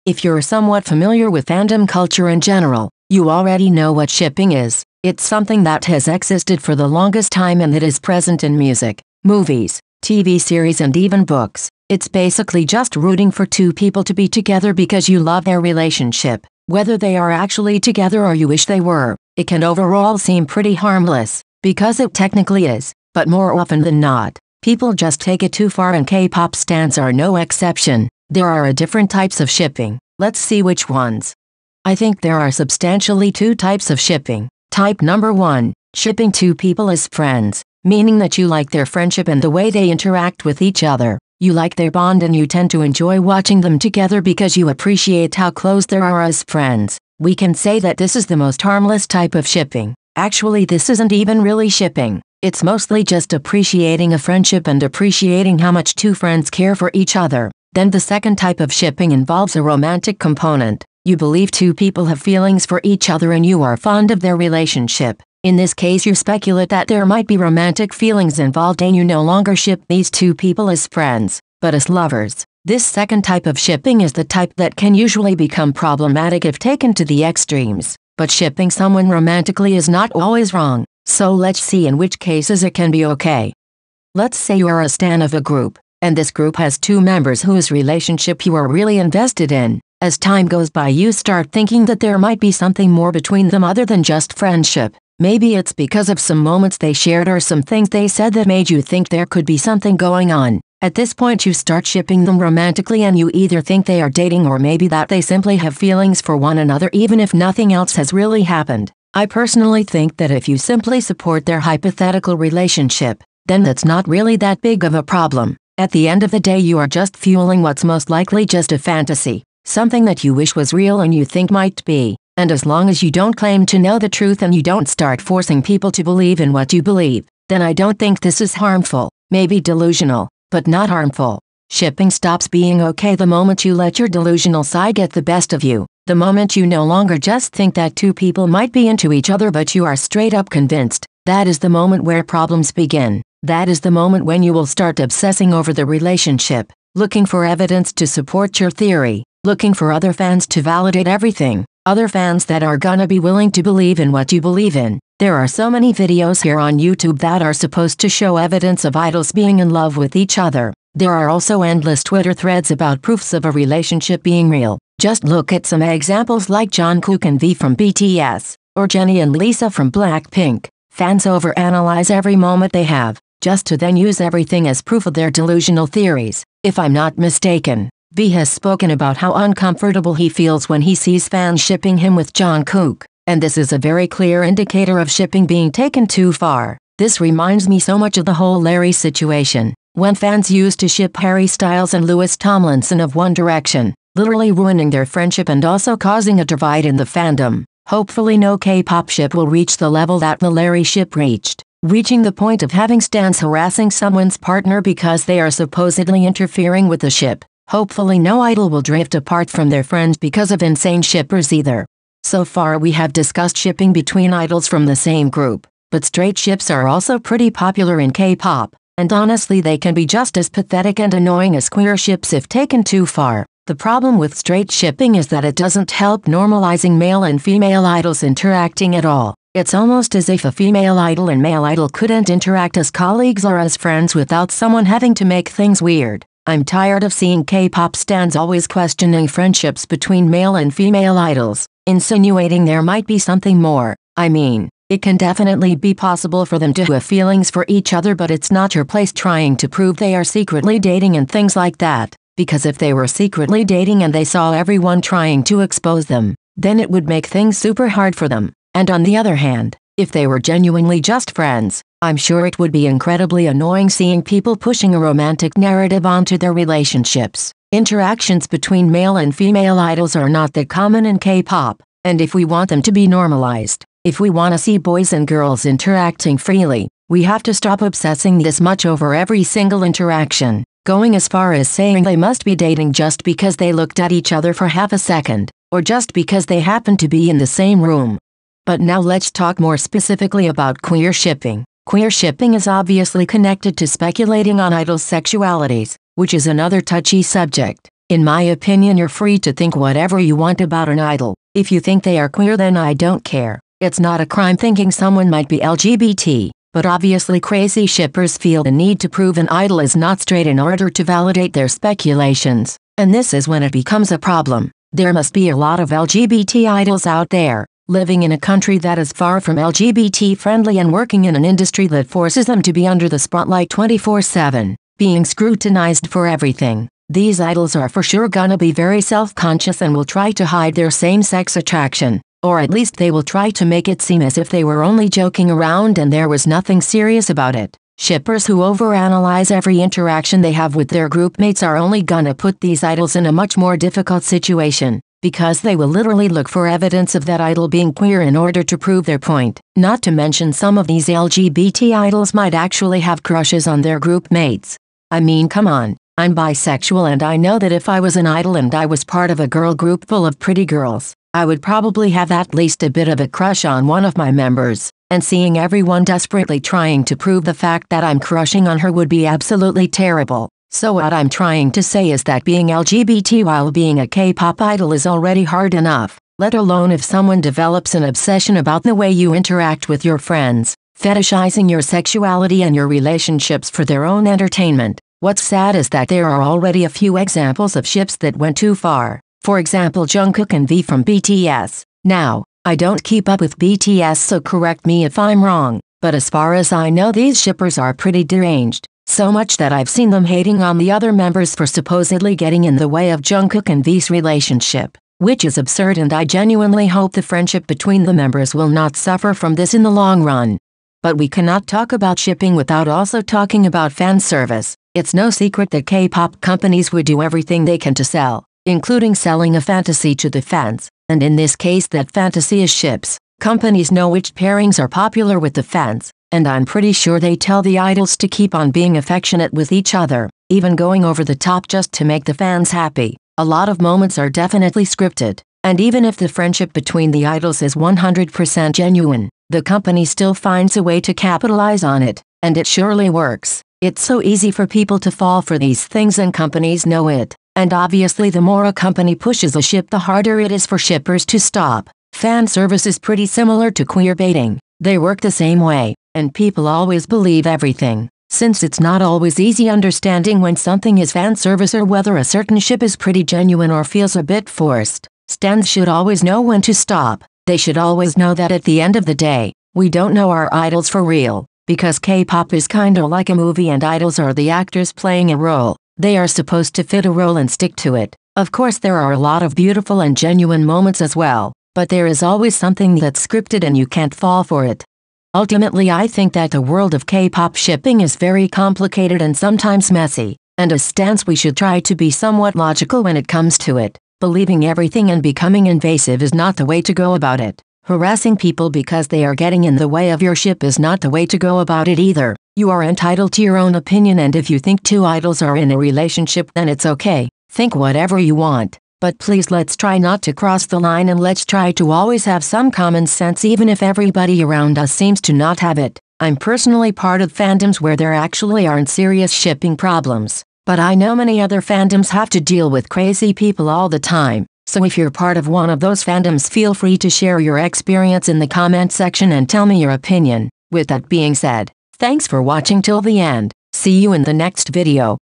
If you're somewhat familiar with fandom culture in general, you already know what shipping is. It's something that has existed for the longest time and that is present in music, movies, TV series and even books. It's basically just rooting for two people to be together because you love their relationship. Whether they are actually together or you wish they were, it can overall seem pretty harmless, because it technically is, but more often than not, people just take it too far and K-pop stans are no exception. There are different types of shipping. Let's see which ones. I think there are substantially two types of shipping. Type number 1, shipping two people as friends, meaning that you like their friendship and the way they interact with each other. You like their bond and you tend to enjoy watching them together because you appreciate how close they are as friends. We can say that this is the most harmless type of shipping. Actually, this isn't even really shipping. It's mostly just appreciating a friendship and appreciating how much two friends care for each other. Then the second type of shipping involves a romantic component. You believe two people have feelings for each other and you are fond of their relationship. In this case, you speculate that there might be romantic feelings involved and you no longer ship these two people as friends, but as lovers. This second type of shipping is the type that can usually become problematic if taken to the extremes. But shipping someone romantically is not always wrong, so let's see in which cases it can be okay. Let's say you are a stan of a group, and this group has two members whose relationship you are really invested in. As time goes by, you start thinking that there might be something more between them other than just friendship. Maybe it's because of some moments they shared or some things they said that made you think there could be something going on. At this point you start shipping them romantically and you either think they are dating or maybe that they simply have feelings for one another even if nothing else has really happened. I personally think that if you simply support their hypothetical relationship, then that's not really that big of a problem. At the end of the day, you are just fueling what's most likely just a fantasy, something that you wish was real and you think might be. And as long as you don't claim to know the truth and you don't start forcing people to believe in what you believe, then I don't think this is harmful. Maybe delusional, but not harmful. Shipping stops being okay the moment you let your delusional side get the best of you. The moment you no longer just think that two people might be into each other but you are straight up convinced. That is the moment where problems begin. That is the moment when you will start obsessing over the relationship, looking for evidence to support your theory, looking for other fans to validate everything. Other fans that are gonna be willing to believe in what you believe in. There are so many videos here on YouTube that are supposed to show evidence of idols being in love with each other. There are also endless Twitter threads about proofs of a relationship being real. Just look at some examples like Jungkook and V from BTS, or Jennie and Lisa from Blackpink. Fans overanalyze every moment they have, just to then use everything as proof of their delusional theories. If I'm not mistaken, V has spoken about how uncomfortable he feels when he sees fans shipping him with Jungkook, and this is a very clear indicator of shipping being taken too far. This reminds me so much of the whole Larry situation, when fans used to ship Harry Styles and Louis Tomlinson of One Direction, literally ruining their friendship and also causing a divide in the fandom. Hopefully no K-pop ship will reach the level that the Larry ship reached, reaching the point of having stans harassing someone's partner because they are supposedly interfering with the ship. Hopefully no idol will drift apart from their friends because of insane shippers either. So far we have discussed shipping between idols from the same group, but straight ships are also pretty popular in K-pop, and honestly they can be just as pathetic and annoying as queer ships if taken too far. The problem with straight shipping is that it doesn't help normalizing male and female idols interacting at all. It's almost as if a female idol and male idol couldn't interact as colleagues or as friends without someone having to make things weird. I'm tired of seeing K-pop stans always questioning friendships between male and female idols, insinuating there might be something more. I mean, it can definitely be possible for them to have feelings for each other, but it's not your place trying to prove they are secretly dating and things like that, because if they were secretly dating and they saw everyone trying to expose them, then it would make things super hard for them. And on the other hand, if they were genuinely just friends, I'm sure it would be incredibly annoying seeing people pushing a romantic narrative onto their relationships. Interactions between male and female idols are not that common in K-pop, and if we want them to be normalized, if we want to see boys and girls interacting freely, we have to stop obsessing this much over every single interaction, going as far as saying they must be dating just because they looked at each other for half a second, or just because they happened to be in the same room. But now let's talk more specifically about queer shipping. Queer shipping is obviously connected to speculating on idols' sexualities, which is another touchy subject. In my opinion, you're free to think whatever you want about an idol. If you think they are queer, then I don't care. It's not a crime thinking someone might be LGBT, but obviously crazy shippers feel the need to prove an idol is not straight in order to validate their speculations, and this is when it becomes a problem. There must be a lot of LGBT idols out there, living in a country that is far from LGBT-friendly and working in an industry that forces them to be under the spotlight 24/7, being scrutinized for everything. These idols are for sure gonna be very self-conscious and will try to hide their same-sex attraction, or at least they will try to make it seem as if they were only joking around and there was nothing serious about it. Shippers who overanalyze every interaction they have with their group mates are only gonna put these idols in a much more difficult situation, because they will literally look for evidence of that idol being queer in order to prove their point. Not to mention some of these LGBT idols might actually have crushes on their group mates. I mean, come on, I'm bisexual and I know that if I was an idol and I was part of a girl group full of pretty girls, I would probably have at least a bit of a crush on one of my members, and seeing everyone desperately trying to prove the fact that I'm crushing on her would be absolutely terrible. So what I'm trying to say is that being LGBT while being a K-pop idol is already hard enough, let alone if someone develops an obsession about the way you interact with your friends, fetishizing your sexuality and your relationships for their own entertainment. What's sad is that there are already a few examples of ships that went too far. For example, Jungkook and V from BTS. Now, I don't keep up with BTS, so correct me if I'm wrong, but as far as I know, these shippers are pretty deranged. So much that I've seen them hating on the other members for supposedly getting in the way of Jungkook and V's relationship, which is absurd, and I genuinely hope the friendship between the members will not suffer from this in the long run. But we cannot talk about shipping without also talking about fan service. It's no secret that K-pop companies would do everything they can to sell, including selling a fantasy to the fans, and in this case that fantasy is ships. Companies know which pairings are popular with the fans, and I'm pretty sure they tell the idols to keep on being affectionate with each other, even going over the top just to make the fans happy. A lot of moments are definitely scripted, and even if the friendship between the idols is 100% genuine, the company still finds a way to capitalize on it, and it surely works. It's so easy for people to fall for these things and companies know it, and obviously the more a company pushes a ship, the harder it is for shippers to stop. Fan service is pretty similar to queer baiting. They work the same way, and people always believe everything. Since it's not always easy understanding when something is fan service or whether a certain ship is pretty genuine or feels a bit forced, stans should always know when to stop. They should always know that at the end of the day, we don't know our idols for real, because K-pop is kinda like a movie and idols are the actors playing a role. They are supposed to fit a role and stick to it. Of course there are a lot of beautiful and genuine moments as well, but there is always something that's scripted and you can't fall for it. Ultimately, I think that the world of K-pop shipping is very complicated and sometimes messy, and as stans we should try to be somewhat logical when it comes to it. Believing everything and becoming invasive is not the way to go about it. Harassing people because they are getting in the way of your ship is not the way to go about it either. You are entitled to your own opinion, and if you think two idols are in a relationship, then it's okay. Think whatever you want. But please, let's try not to cross the line, and let's try to always have some common sense even if everybody around us seems to not have it. I'm personally part of fandoms where there actually aren't serious shipping problems, but I know many other fandoms have to deal with crazy people all the time. So if you're part of one of those fandoms, feel free to share your experience in the comment section and tell me your opinion. With that being said, thanks for watching till the end. See you in the next video.